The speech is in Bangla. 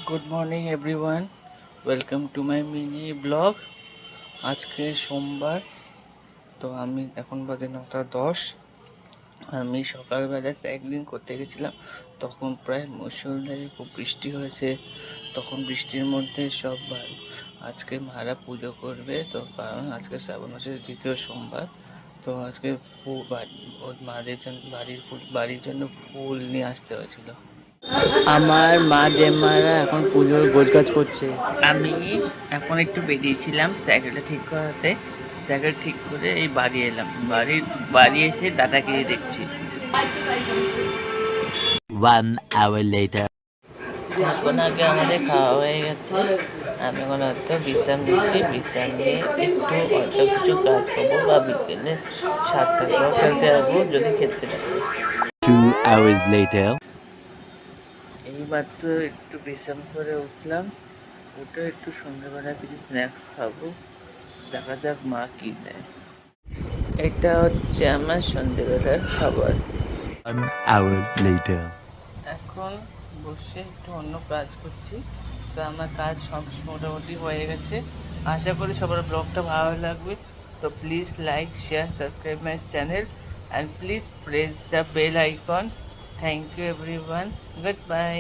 Good morning everyone, welcome to my mini blog. আজকে সোমবার, তো আমি এখন বাজে 9:10। আমি সকালবেলা সাইক্লিং করতে গেছিলাম, তখন প্রায় মুষলধারে খুব বৃষ্টি হয়েছে। তখন বৃষ্টির মধ্যে আজকে মারা পুজো করবে, তো কারণ আজকে শ্রাবণ মাসের দ্বিতীয় সোমবার। তো আজকে ওর মাদের জন্য বাড়ির জন্য ফুল নিয়ে আসতে হয়েছিল। আমার মা জেম্মারা এখন পুজোর গোছগাছ করছে। আমি এখন একটু বেরিয়েছিলাম সাইকেলটা ঠিক করাতে। সাইকেল ঠিক করে এই বাড়ি এলাম। বাড়ি এসে দাদাকে দেখছি। 1 hour later. এখন আগে আমাদের খাওয়া হয়ে গেছে। আমি এখন হয়তো বিশ্রাম নিচ্ছি। বিশ্রাম নিয়ে একটু হয়তো কিছু কাজ করবো, বা বিকেলে 7টার পর খেলতে যাবো যদি খেলতে থাকে। 2 hours later. এইবার তো একটু বিশ্রাম করে উঠলাম। উঠে একটু সন্ধ্যাবেলা কিছু স্ন্যাক্স খাবো, দেখা যাক মা কি দেয়। এটা হচ্ছে আমার সন্ধ্যেবেলার খাবার। 1 hour later. এখন বসে একটু অন্য কাজ করছি। তো আমার কাজ সব মোটামুটি হয়ে গেছে। আশা করি সবার ব্লগটা ভালো লাগবে। তো please like, share, subscribe my channel and please press the bell icon. Thank you everyone, good by.